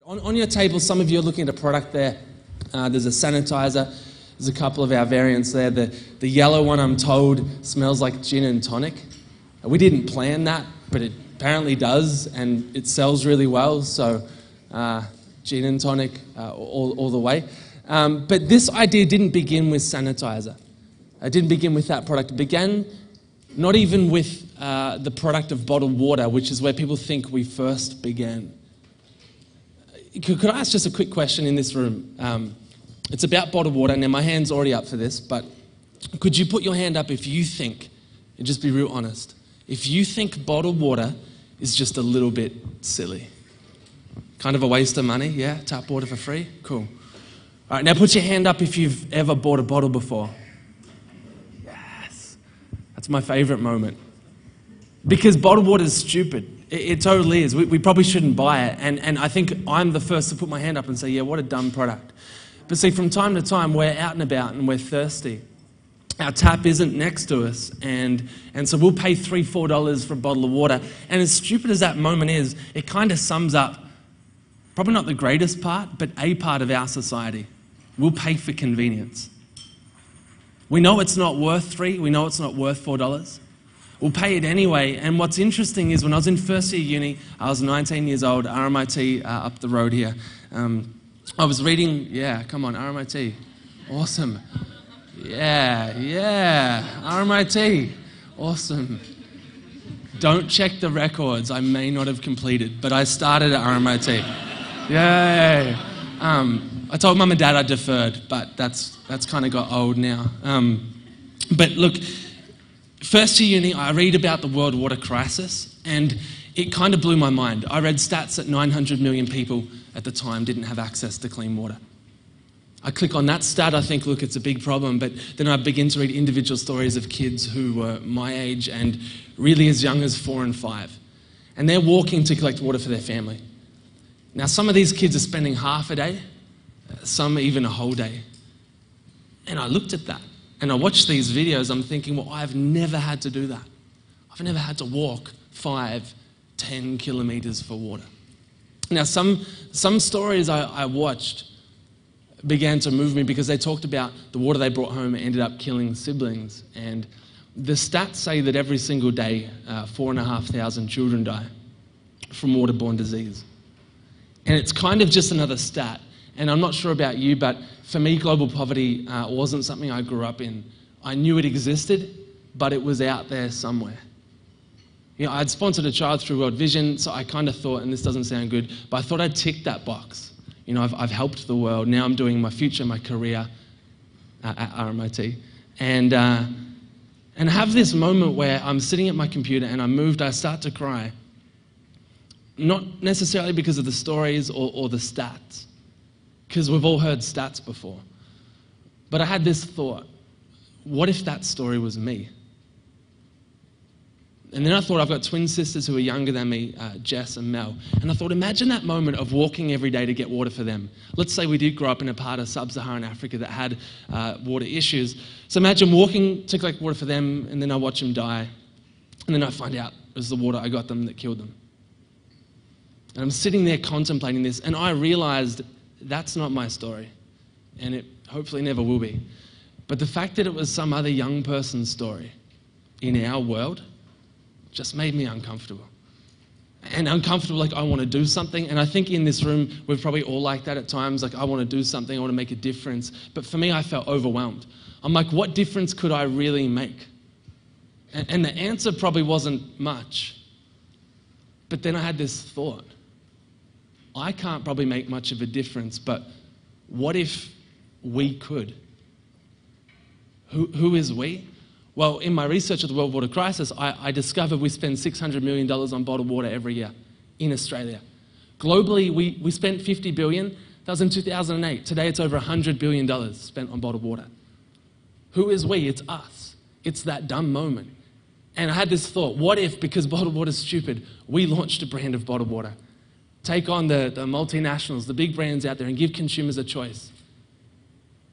On your table, some of you are looking at a product there. There's a sanitizer. There's a couple of our variants there. The yellow one, I'm told, smells like gin and tonic. We didn't plan that, but it apparently does, and it sells really well, so gin and tonic all the way. But this idea didn't begin with sanitizer. It didn't begin with that product. It began not even with the product of bottled water, which is where people think we first began. Could I ask just a quick question in this room? It's about bottled water. Now, my hand's already up for this, but could you put your hand up if you think, and just be real honest, if you think bottled water is just a little bit silly? Kind of a waste of money, yeah? Tap water for free? Cool. All right, now put your hand up if you've ever bought a bottle before. Yes. That's my favorite moment. Because bottled water is stupid. It totally is. We probably shouldn't buy it. And I think I'm the first to put my hand up and say, yeah, what a dumb product. But see, from time to time, we're out and about and we're thirsty. Our tap isn't next to us. And so we'll pay $3, $4 for a bottle of water. And as stupid as that moment is, it kind of sums up, probably not the greatest part, but a part of our society. We'll pay for convenience. We know it's not worth $3. We know it's not worth $4. We'll pay it anyway. And what's interesting is when I was in first year uni, I was 19 years old, RMIT up the road here. I was reading, yeah, come on, RMIT. Awesome. Yeah, RMIT. Awesome. Don't check the records. I may not have completed, but I started at RMIT. Yay. I told mum and dad I deferred, but that's kind of got old now. But look, first year uni, I read about the world water crisis, and it kind of blew my mind. I read stats that 900 million people at the time didn't have access to clean water. I click on that stat, I think, look, it's a big problem, but then I begin to read individual stories of kids who were my age and really as young as 4 and 5. And they're walking to collect water for their family. Now, some of these kids are spending half a day, some even a whole day. And I looked at that, and I watched these videos, I'm thinking, well, I've never had to do that. I've never had to walk 5, 10 kilometers for water. Now, some stories I watched began to move me because they talked about the water they brought home ended up killing siblings. And the stats say that every single day, 4,500 children die from waterborne disease. And it's kind of just another stat. And I'm not sure about you, but for me, global poverty wasn't something I grew up in. I knew it existed, but it was out there somewhere. You know, I'd sponsored a child through World Vision, so I kind of thought, and this doesn't sound good, but I thought I'd tick that box. You know, I've helped the world. Now I'm doing my future, my career at RMIT. And have this moment where I'm sitting at my computer and I start to cry. Not necessarily because of the stories or the stats, because we've all heard stats before. But I had this thought, what if that story was me? And then I thought, I've got twin sisters who are younger than me, Jess and Mel. And I thought, imagine that moment of walking every day to get water for them. Let's say we did grow up in a part of sub-Saharan Africa that had water issues. So imagine walking to collect water for them, and then I watch them die. And then I find out it was the water I got them that killed them. And I'm sitting there contemplating this, and I realized that's not my story. And it hopefully never will be. But the fact that it was some other young person's story in our world just made me uncomfortable. And uncomfortable, like I want to do something. And I think in this room, we're probably all like that at times. Like, I want to do something, I want to make a difference. But for me, I felt overwhelmed. I'm like, what difference could I really make? And the answer probably wasn't much. But then I had this thought. I can't probably make much of a difference, but what if we could? Who is we? Well, in my research of the world water crisis, I discovered we spend $600 million on bottled water every year in Australia. Globally, we spent $50 billion. That was in 2008. Today, it's over $100 billion spent on bottled water. Who is we? It's us. It's that dumb moment. And I had this thought, what if, because bottled water is stupid, we launched a brand of bottled water? Take on the multinationals, the big brands out there, and give consumers a choice.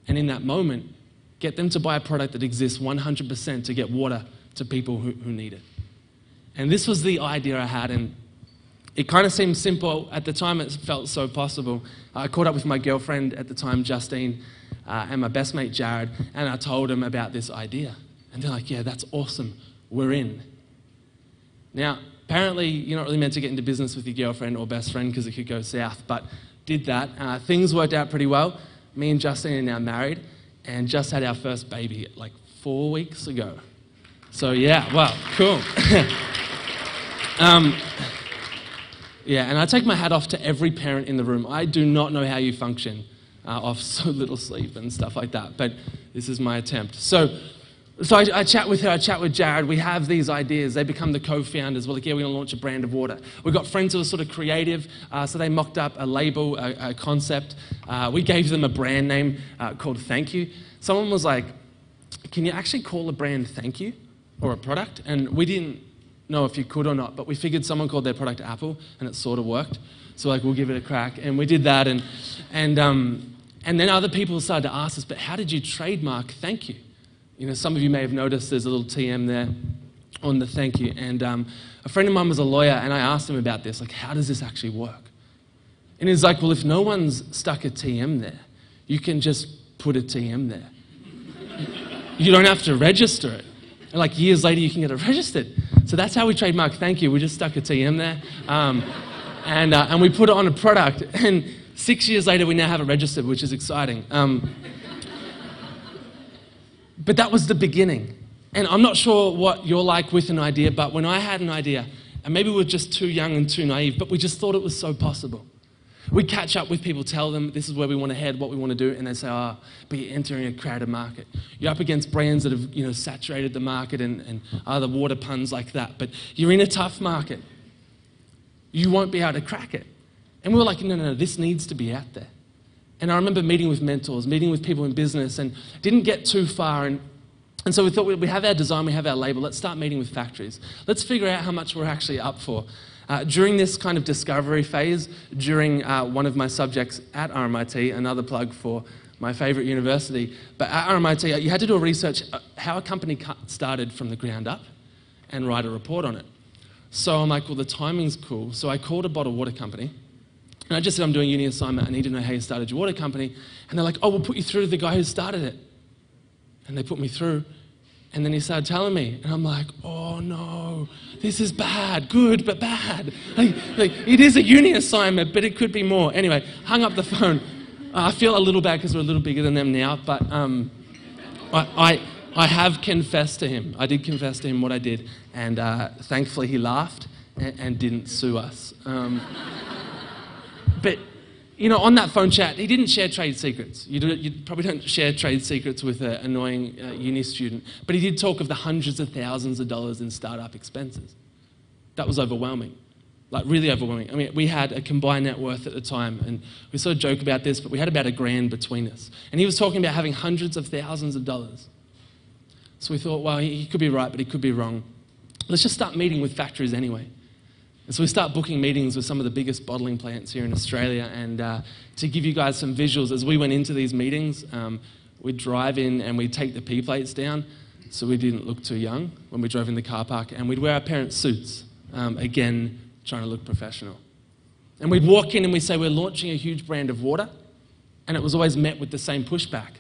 And in that moment, get them to buy a product that exists 100% to get water to people who need it. And this was the idea I had, and it kind of seemed simple. At the time, it felt so possible. I caught up with my girlfriend at the time, Justine, and my best mate, Jared, and I told them about this idea. And they're like, yeah, that's awesome. We're in. Now, apparently, you're not really meant to get into business with your girlfriend or best friend because it could go south, but did that. Things worked out pretty well. Me and Justine are now married and just had our first baby like 4 weeks ago. So yeah, well, cool. Yeah, and I take my hat off to every parent in the room. I do not know how you function off so little sleep and stuff like that, but this is my attempt. So I chat with her, I chat with Jared, we have these ideas, they become the co-founders. We're like, yeah, we're gonna launch a brand of water. We've got friends who are sort of creative, so they mocked up a label, a concept. We gave them a brand name called Thankyou. Someone was like, can you actually call a brand Thankyou or a product? And we didn't know if you could or not, but we figured someone called their product Apple, and it sort of worked. So like, we'll give it a crack, and we did that, and then other people started to ask us, but how did you trademark Thankyou? You know, some of you may have noticed there's a little TM there on the Thankyou, and a friend of mine was a lawyer, and I asked him about this, like, how does this actually work? And he's like, well, if no one's stuck a TM there, you can just put a TM there. You don't have to register it. And like years later, you can get it registered. So that's how we trademarked Thankyou. We just stuck a TM there, and we put it on a product. And 6 years later, we now have it registered, which is exciting. But that was the beginning. And I'm not sure what you're like with an idea, but when I had an idea, and maybe we were just too young and too naive, but we just thought it was so possible. We catch up with people, tell them this is where we want to head, what we want to do, and they say, oh, but you're entering a crowded market. You're up against brands that have, you know, saturated the market and other water puns like that, but you're in a tough market. You won't be able to crack it. And we were like, no, this needs to be out there. And I remember meeting with mentors, meeting with people in business, and didn't get too far. And so we thought, we have our design, we have our label, let's start meeting with factories. Let's figure out how much we're actually up for. During this kind of discovery phase, during one of my subjects at RMIT, another plug for my favourite university, but at RMIT, you had to do a research how a company started from the ground up and write a report on it. So I'm like, well, the timing's cool. So I called a bottled water company, and I just said, I'm doing a uni assignment, I need to know how you started your water company. And they're like, oh, we'll put you through to the guy who started it. And they put me through, and then he started telling me, and I'm like, oh no, this is bad, good, but bad. Like, it is a uni assignment, but it could be more. Anyway, hung up the phone. I feel a little bad because we're a little bigger than them now, but I have confessed to him. I did confess to him what I did, and thankfully he laughed and didn't sue us. But, you know, on that phone chat, he didn't share trade secrets. You probably don't share trade secrets with an annoying uni student, but he did talk of the hundreds of thousands of dollars in startup expenses. That was overwhelming, like really overwhelming. I mean, we had a combined net worth at the time, and we sort of joke about this, but we had about $1,000 between us. And he was talking about having hundreds of thousands of dollars. So we thought, well, he could be right, but he could be wrong. Let's just start meeting with factories anyway. And so we start booking meetings with some of the biggest bottling plants here in Australia, and to give you guys some visuals, as we went into these meetings, we'd drive in and we'd take the P plates down so we didn't look too young when we drove in the car park, and we'd wear our parents' suits, again, trying to look professional. And we'd walk in and we'd say, we're launching a huge brand of water, and it was always met with the same pushback.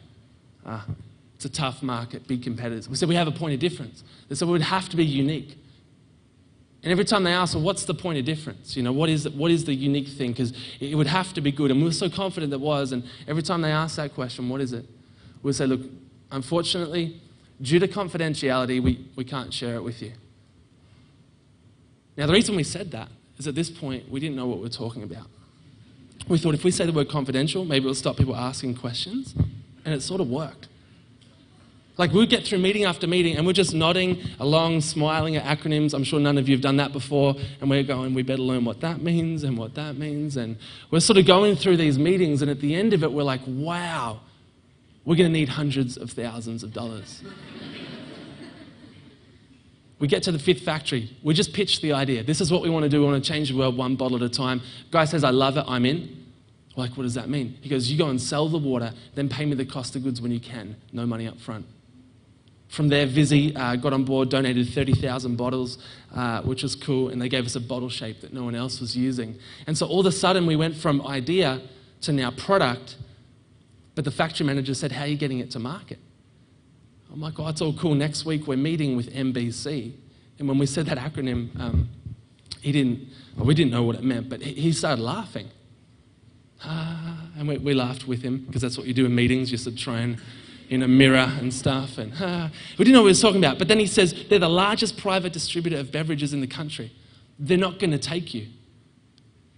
It's a tough market, big competitors. We said, we have a point of difference. They said, we would have to be unique. And every time they asked, well, what's the point of difference? You know, what is the unique thing? Because it would have to be good. And we were so confident it was. And every time they asked that question, what is it? We'd say, look, unfortunately, due to confidentiality, we can't share it with you. Now, the reason we said that is at this point, we didn't know what we were talking about. We thought if we say the word confidential, maybe it'll stop people asking questions. And it sort of worked. Like, we'd get through meeting after meeting, and we're just nodding along, smiling at acronyms. I'm sure none of you have done that before. And we're going, we better learn what that means and what that means. And we're sort of going through these meetings, and at the end of it, we're like, wow, we're going to need hundreds of thousands of dollars. We get to the 5th factory. We just pitched the idea. This is what we want to do. We want to change the world one bottle at a time. Guy says, I love it. I'm in. We're like, what does that mean? He goes, you go and sell the water, then pay me the cost of goods when you can. No money up front. From there, Visi got on board, donated 30,000 bottles, which was cool, and they gave us a bottle shape that no one else was using. And so all of a sudden, we went from idea to now product, but the factory manager said, how are you getting it to market? I'm like, oh, it's all cool. Next week, we're meeting with MBC. And when we said that acronym, we didn't know what it meant, but he started laughing. And we laughed with him, because that's what you do in meetings. You sort of try and, mirror and stuff. And we didn't know what he was talking about. But then he says, they're the largest private distributor of beverages in the country. They're not going to take you.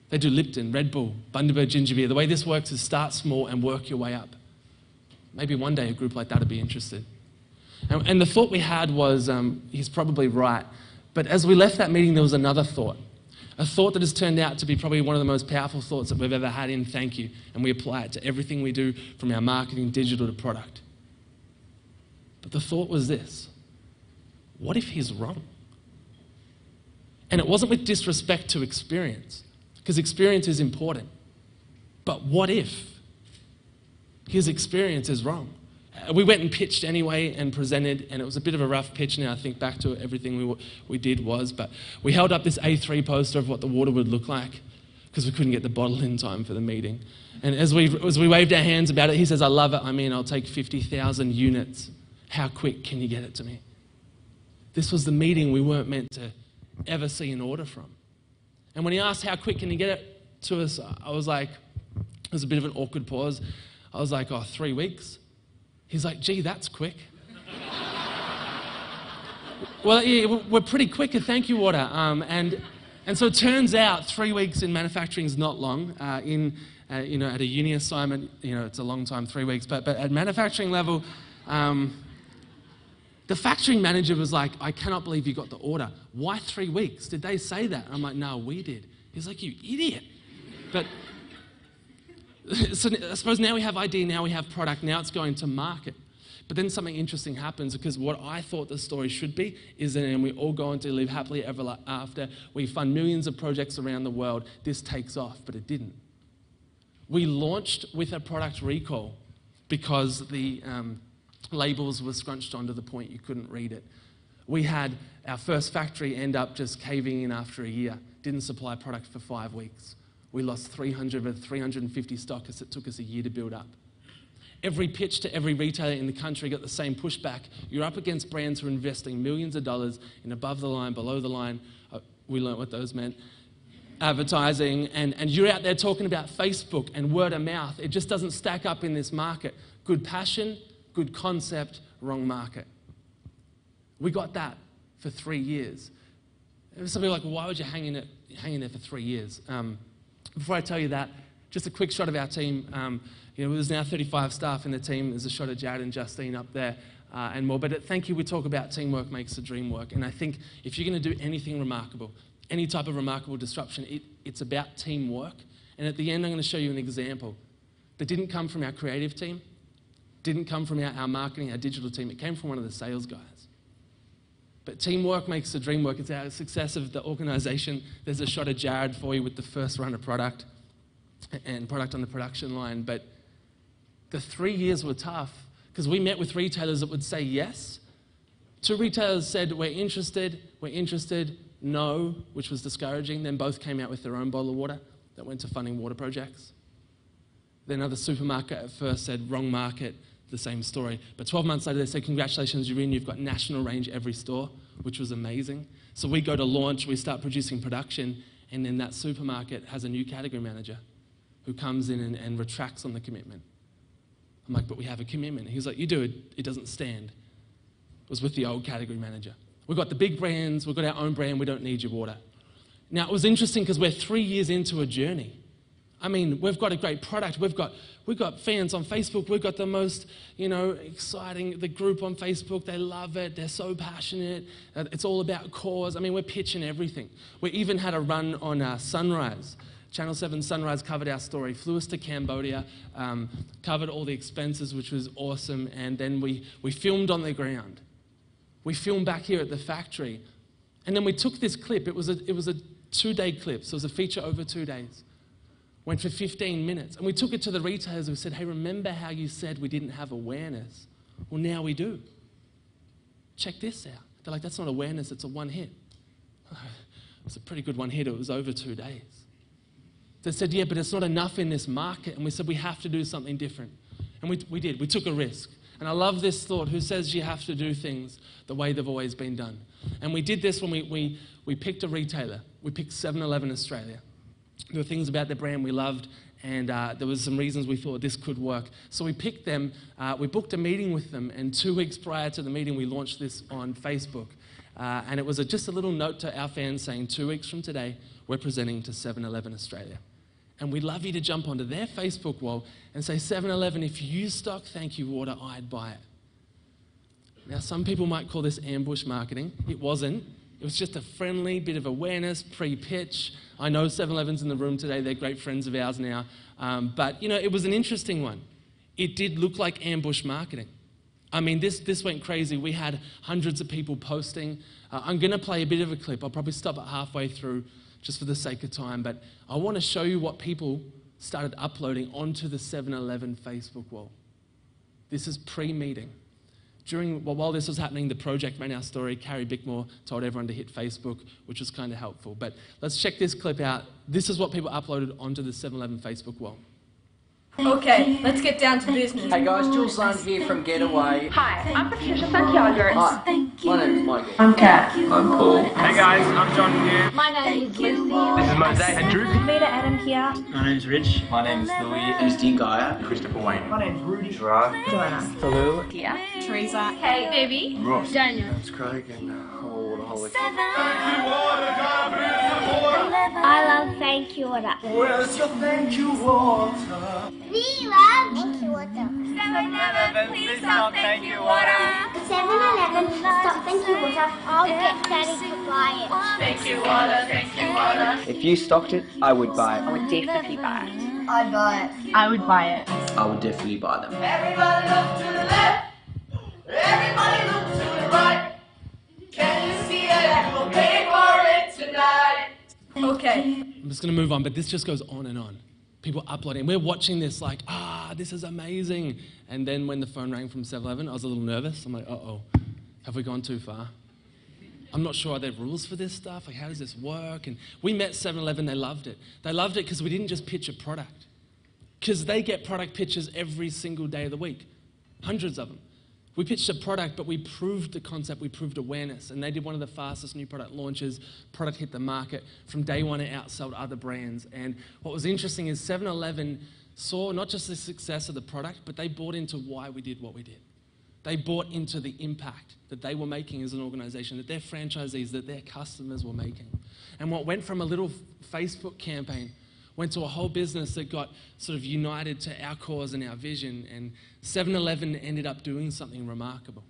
They do Lipton, Red Bull, Bundaberg ginger beer. The way this works is start small and work your way up. Maybe one day a group like that would be interested. And the thought we had was, he's probably right. But as we left that meeting, there was another thought. A thought that has turned out to be probably one of the most powerful thoughts that we've ever had in Thankyou. And we apply it to everything we do, from our marketing, digital to product. But the thought was this: what if he's wrong? And it wasn't with disrespect to experience, because experience is important. But what if his experience is wrong? We went and pitched anyway and presented, and it was a bit of a rough pitch now. I think back to it, everything we did was, but we held up this A3 poster of what the water would look like, because we couldn't get the bottle in time for the meeting. And as we waved our hands about it, he says, I love it. I'll take 50,000 units. How quick can you get it to me? This was the meeting we weren't meant to ever see an order from. And when he asked, how quick can you get it to us, I was like, it was a bit of an awkward pause. I was like, 3 weeks. He's like, gee, that's quick. Well, yeah, we're pretty quick at Thankyou Water. And so it turns out 3 weeks in manufacturing is not long. At a uni assignment, it's a long time, 3 weeks. But at manufacturing level, the factory manager was like, I cannot believe you got the order. Why 3 weeks? Did they say that? I'm like, no, we did. He's like, you idiot. But so I suppose now we have idea, now we have product, now it's going to market. But then something interesting happens, because what I thought the story should be is that we all go on to live happily ever after. We fund millions of projects around the world. This takes off, but it didn't. We launched with a product recall because the labels were scrunched on to the point you couldn't read it. We had our first factory end up just caving in after a year. Didn't supply product for 5 weeks. We lost 300 of 350 stock as it took us a year to build up. Every pitch to every retailer in the country got the same pushback. You're up against brands who are investing millions of dollars in above the line, below the line. We learnt what those meant. Advertising, and you're out there talking about Facebook and word of mouth. It just doesn't stack up in this market. Good passion, good concept, wrong market. We got that for 3 years. Some people are like, well, why would you hang in there for 3 years? Before I tell you that, just a quick shot of our team. There's now 35 staff in the team. There's a shot of Jared and Justine up there and more. But at Thankyou, we talk about teamwork makes the dream work. And I think if you're going to do anything remarkable, any type of remarkable disruption, it's about teamwork. And at the end, I'm going to show you an example that didn't come from our creative team, didn't come from our marketing, our digital team. It came from one of the sales guys. But teamwork makes the dream work. It's our success of the organisation. There's a shot of Jared for you with the first run of product and product on the production line. But the 3 years were tough because we met with retailers that would say yes. 2 retailers said, we're interested, no, which was discouraging. Then both came out with their own bottle of water that went to funding water projects. Then another supermarket at first said, wrong market, the same story. But 12 months later, they said, congratulations, you're in, you've got national range every store, which was amazing. So we go to launch, we start producing production, and then that supermarket has a new category manager who comes in and retracts on the commitment. I'm like, but we have a commitment. He's like, you do it, it doesn't stand. It was with the old category manager. We've got the big brands, we've got our own brand, we don't need your water. Now, it was interesting because we're 3 years into a journey. I mean, we've got a great product. We've got fans on Facebook. We've got the most, exciting, the group on Facebook. They love it. They're so passionate. It's all about cause. I mean, we're pitching everything. We even had a run on Sunrise. Channel 7 Sunrise covered our story, flew us to Cambodia, covered all the expenses, which was awesome. And then we filmed on the ground. We filmed back here at the factory. And then we took this clip. It was a 2-day clip. So it was a feature over 2 days. Went for 15 minutes. And we took it to the retailers. We said, hey, remember how you said we didn't have awareness? Well, now we do. check this out. They're like, that's not awareness, it's a one hit. It's a pretty good one hit, it was over 2 days. They said, yeah, but it's not enough in this market. And we said, we have to do something different. And we did, we took a risk. And I love this thought, who says you have to do things the way they've always been done? And we did this when we picked a retailer. We picked 7-Eleven Australia. There were things about their brand we loved, and there was some reasons we thought this could work. So we picked them, we booked a meeting with them, and 2 weeks prior to the meeting, we launched this on Facebook. And it was just a little note to our fans saying, 2 weeks from today, we're presenting to 7-Eleven Australia. And we'd love you to jump onto their Facebook wall and say, 7-Eleven, if you stock Thankyou water, I'd buy it. Now, some people might call this ambush marketing. It wasn't. It was just a friendly bit of awareness, pre-pitch. I know 7-Eleven's in the room today. They're great friends of ours now. But, you know, it was an interesting one. It did look like ambush marketing. I mean, this went crazy. We had hundreds of people posting. I'm going to play a bit of a clip. I'll probably stop it halfway through just for the sake of time. But I want to show you what people started uploading onto the 7-Eleven Facebook wall. This is pre-meeting. While this was happening, the project ran our story. Carrie Bickmore told everyone to hit Facebook, which was kind of helpful. But let's check this clip out. This is what people uploaded onto the 7-Eleven Facebook wall. Okay, let's get down to business. Hey guys, Jules Lund here from Getaway. Hi, I'm Patricia from Yogurts. Hi, my name is Mikey. I'm Kat. I'm Paul. Hey guys, I'm John here. My name is Lucy. This is Mosaic and Drew. Vita Adam here. My name's Rich. My name's Louis. And Dean Gaia. Christopher Wayne. My name's Rudy. Gerard. Joanna. Hello. Tia. Teresa. Hey, baby. Ross. Daniel. It's Craig and Waterholic. I love Thankyou water. Where's your Thankyou water? We love Thankyou water. 7-Eleven, please stop Thankyou water. 7-Eleven, stop Thankyou water. I'll get Daddy to buy it. Thankyou water, Thankyou water. If you stocked it, I would buy it. I would definitely buy it. I'd buy it. I would buy it. I would definitely buy them. Everybody look to the left. Everybody look to the right. Can you see it? We'll pay for it tonight. Okay. I'm just going to move on, but this just goes on and on. People uploading. We're watching this like, this is amazing. And then when the phone rang from 7-Eleven, I was a little nervous. I'm like, uh-oh, have we gone too far? I'm not sure, are there rules for this stuff? Like, how does this work? And we met 7-Eleven, they loved it. They loved it because we didn't just pitch a product. Because they get product pitches every single day of the week. Hundreds of them. We pitched a product, but we proved the concept, we proved awareness, and they did one of the fastest new product launches. Product hit the market. From day one, it outsold other brands. And what was interesting is 7-Eleven saw not just the success of the product, but they bought into why we did what we did. They bought into the impact that they were making as an organization, that their franchisees, that their customers were making. And what went from a little Facebook campaign went to a whole business that got sort of united to our cause and our vision, and 7-Eleven ended up doing something remarkable.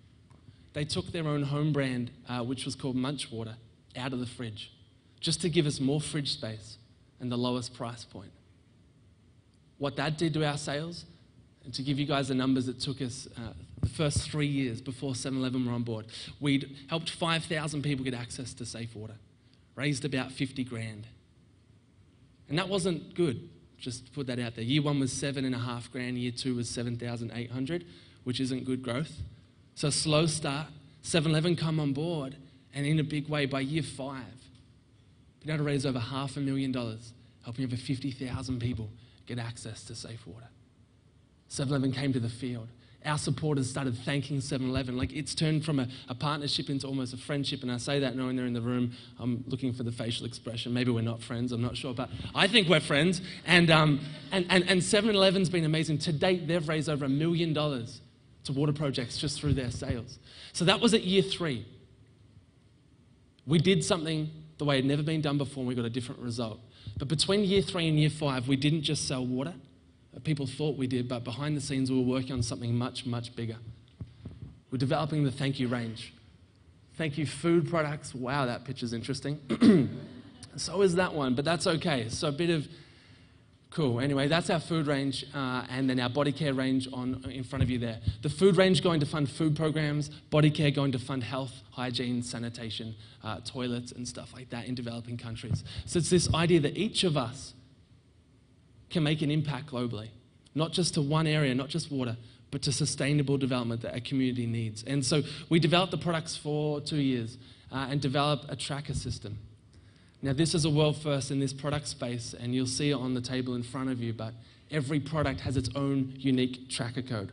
They took their own home brand, which was called Munch Water, out of the fridge, just to give us more fridge space and the lowest price point. What that did to our sales, and to give you guys the numbers, it took us the first 3 years before 7-Eleven were on board. We'd helped 5,000 people get access to safe water, raised about 50 grand. And that wasn't good, just to put that out there. Year 1 was 7.5 grand, year 2 was 7,800, which isn't good growth. So a slow start, 7-Eleven come on board, and in a big way by year 5, been able to raise over $500,000, helping over 50,000 people get access to safe water. 7-Eleven came to the field. Our supporters started thanking 7-Eleven. Like, it's turned from a partnership into almost a friendship, and I say that knowing they're in the room. I'm looking for the facial expression. Maybe we're not friends, I'm not sure, but I think we're friends. And 7-Eleven's been amazing. To date, they've raised over $1 million to water projects just through their sales. So that was at year 3. We did something the way it had never been done before, and we got a different result. But between year 3 and year 5, we didn't just sell water. People thought we did, but behind the scenes we were working on something much, much bigger. We're developing the Thankyou range. Thankyou food products. Wow, that picture's interesting. So is that one, but that's okay. So a bit of cool. Anyway, that's our food range, and then our body care range in front of you there. The food range going to fund food programs, body care going to fund health, hygiene, sanitation, toilets and stuff like that in developing countries. So it's this idea that each of us can make an impact globally, not just to one area, not just water, but to sustainable development that our community needs. And so we developed the products for 2 years and developed a tracker system. Now, this is a world first in this product space, and you'll see it on the table in front of you, but every product has its own unique tracker code.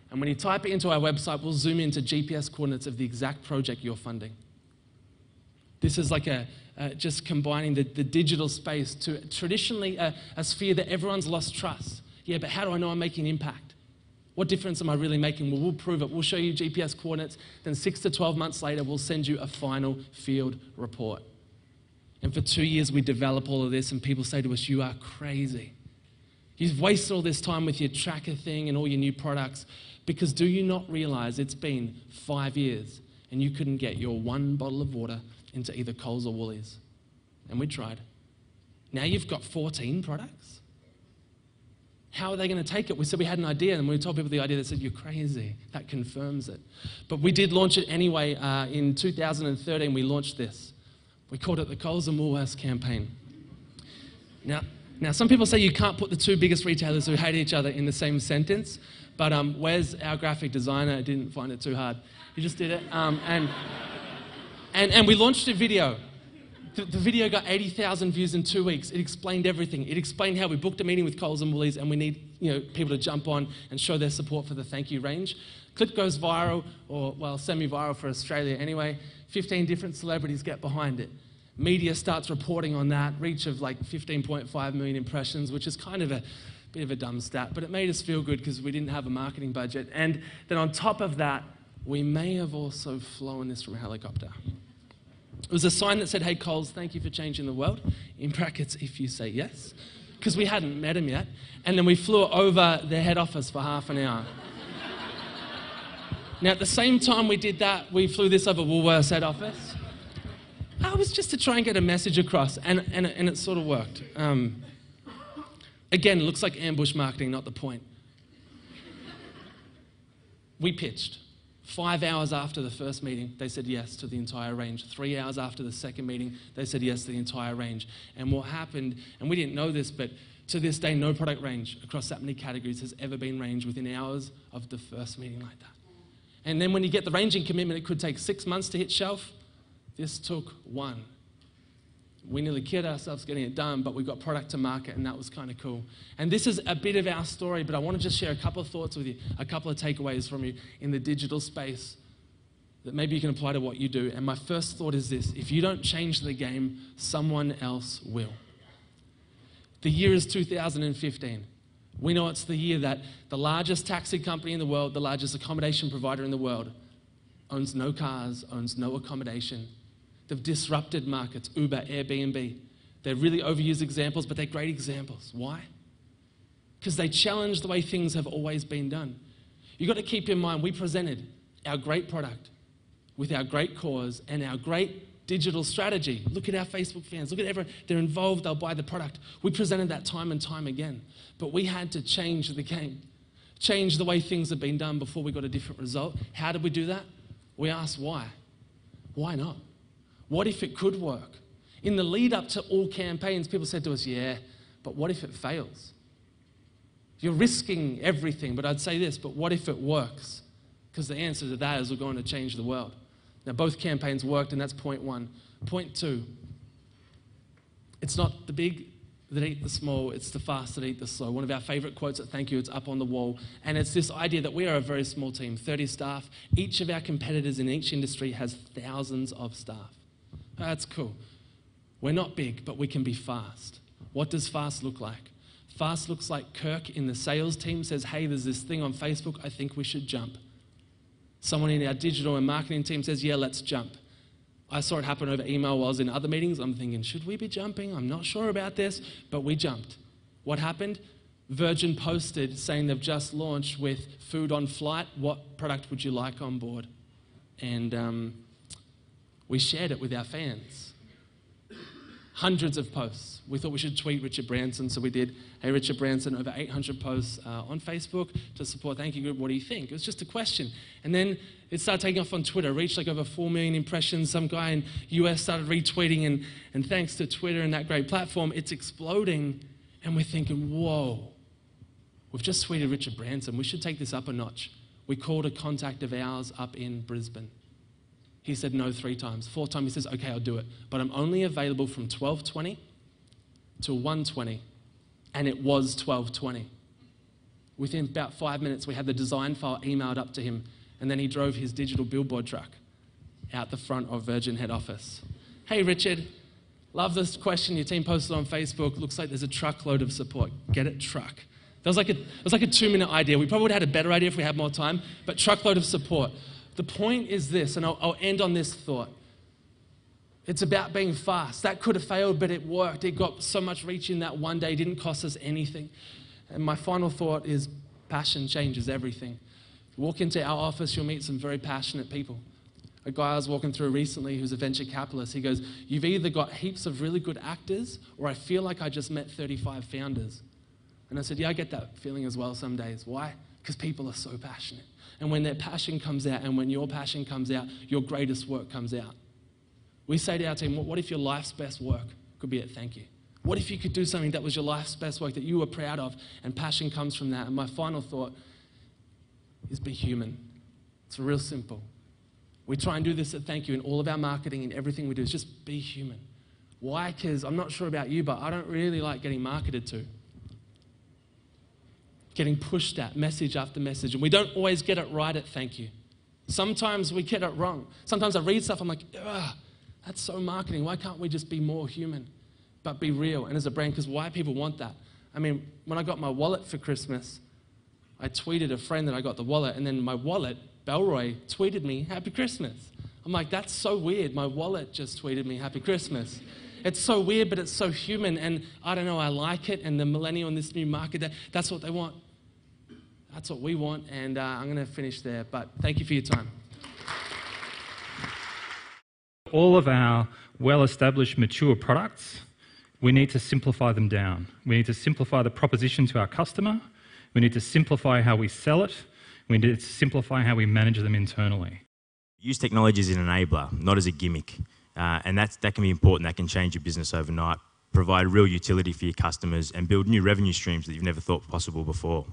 And when you type it into our website, we'll zoom into GPS coordinates of the exact project you're funding. This is like just combining the digital space to traditionally a sphere that everyone's lost trust. Yeah, but how do I know I'm making impact? What difference am I really making? Well, we'll prove it. We'll show you GPS coordinates. Then 6 to 12 months later, we'll send you a final field report. And for 2 years, we develop all of this, and people say to us, you are crazy. You've wasted all this time with your tracker thing and all your new products, because do you not realize it's been 5 years and you couldn't get your 1 bottle of water into either Coles or Woolies? And we tried. Now you've got 14 products? How are they going to take it? We said we had an idea, and when we told people the idea, they said, you're crazy. That confirms it. But we did launch it anyway. In 2013, we launched this. We called it the Coles and Woolworths campaign. Now, some people say you can't put the two biggest retailers who hate each other in the same sentence, but Wes, our graphic designer, didn't find it too hard. He just did it. And we launched a video. The video got 80,000 views in 2 weeks. It explained everything. It explained how we booked a meeting with Coles and Woolies, and we need people to jump on and show their support for the Thankyou range. Clip goes viral, or well, semi-viral for Australia anyway. 15 different celebrities get behind it. Media starts reporting on that, reach of like 15.5 million impressions, which is kind of a bit of a dumb stat, but it made us feel good because we didn't have a marketing budget. And then on top of that, we may have also flown this from a helicopter. It was a sign that said, hey Coles, thank you for changing the world, in brackets, if you say yes, because we hadn't met him yet. And then we flew over their head office for half an hour. Now, at the same time we did that, we flew this over Woolworths head office. It was just to try and get a message across, and it sort of worked. Again, it looks like ambush marketing, not the point. We pitched. 5 hours after the first meeting, they said yes to the entire range. 3 hours after the second meeting, they said yes to the entire range. And what happened, and we didn't know this, but to this day, no product range across that many categories has ever been ranged within hours of the first meeting like that. And then when you get the ranging commitment, it could take 6 months to hit shelf. This took 1. We nearly killed ourselves getting it done, but we got product to market, and that was kind of cool. And this is a bit of our story, but I want to just share a couple of thoughts with you, a couple of takeaways from you in the digital space that maybe you can apply to what you do. And my first thought is this: if you don't change the game, someone else will. The year is 2015. We know it's the year that the largest taxi company in the world, the largest accommodation provider in the world, owns no cars, owns no accommodation. They've disrupted markets, Uber, Airbnb. They're really overused examples, but they're great examples. Why? Because they challenge the way things have always been done. You've got to keep in mind, we presented our great product with our great cause and our great digital strategy. Look at our Facebook fans. Look at everyone. They're involved. They'll buy the product. We presented that time and time again. But we had to change the game, change the way things have been done before we got a different result. How did we do that? We asked why. Why not? What if it could work? In the lead up to all campaigns, people said to us, yeah, but what if it fails? You're risking everything, but I'd say this, but what if it works? Because the answer to that is we're going to change the world. Now, both campaigns worked, and that's point 1. Point 2, it's not the big that eat the small, it's the fast that eat the slow. One of our favorite quotes at Thankyou, it's up on the wall, and it's this idea that we are a very small team, 30 staff. Each of our competitors in each industry has thousands of staff. That's cool. We're not big, but we can be fast. What does fast look like? Fast looks like Kirk in the sales team says, hey, there's this thing on Facebook, I think we should jump. Someone in our digital and marketing team says, yeah, let's jump. I saw it happen over email while I was in other meetings. I'm thinking, should we be jumping? I'm not sure about this, but we jumped. What happened? Virgin posted saying they've just launched with food on flight. What product would you like on board? And we shared it with our fans. Hundreds of posts. We thought we should tweet Richard Branson, so we did. Hey, Richard Branson, over 800 posts on Facebook to support Thankyou Group. What do you think? It was just a question. And then it started taking off on Twitter, reached like over 4 million impressions. Some guy in US started retweeting, and thanks to Twitter and that great platform, it's exploding. And we're thinking, whoa, we've just tweeted Richard Branson. We should take this up a notch. We called a contact of ours up in Brisbane. He said no 3 times. 4th time he says, okay, I'll do it. But I'm only available from 12:20 to 1:20. And it was 12:20. Within about 5 minutes, we had the design file emailed up to him, and then he drove his digital billboard truck out the front of Virgin head office. Hey, Richard, love this question your team posted on Facebook. Looks like there's a truckload of support. Get it? Truck. It was like a 2-minute idea. We probably would have had a better idea if we had more time, but truckload of support. The point is this, and I'll end on this thought. It's about being fast. That could have failed, but it worked. It got so much reach in that one day. It didn't cost us anything. And my final thought is passion changes everything. Walk into our office, you'll meet some very passionate people. A guy I was walking through recently who's a venture capitalist, he goes, you've either got heaps of really good actors, or I feel like I just met 35 founders. And I said, yeah, I get that feeling as well some days. Why? Because people are so passionate. And when their passion comes out, and when your passion comes out, your greatest work comes out. We say to our team, what if your life's best work could be at Thankyou? What if you could do something that was your life's best work that you were proud of, and passion comes from that? And my final thought is be human. It's real simple. We try and do this at Thankyou in all of our marketing and everything we do is just be human. Why? Because I'm not sure about you, but I don't really like getting marketed to. Getting pushed at, message after message. And we don't always get it right at Thankyou. Sometimes we get it wrong. Sometimes I read stuff, I'm like, ugh, that's so marketing. Why can't we just be more human, but be real? And as a brand, because why people want that? I mean, when I got my wallet for Christmas, I tweeted a friend that I got the wallet, and then my wallet, Belroy, tweeted me, Happy Christmas. I'm like, that's so weird. My wallet just tweeted me, Happy Christmas. It's so weird, but it's so human, and I don't know, I like it, and the millennial in this new market, that's what they want. That's what we want, and I'm going to finish there, but thank you for your time. All of our well-established, mature products, we need to simplify them down. We need to simplify the proposition to our customer. We need to simplify how we sell it. We need to simplify how we manage them internally. Use technology as an enabler, not as a gimmick. And that can be important. That can change your business overnight, provide real utility for your customers, and build new revenue streams that you've never thought possible before.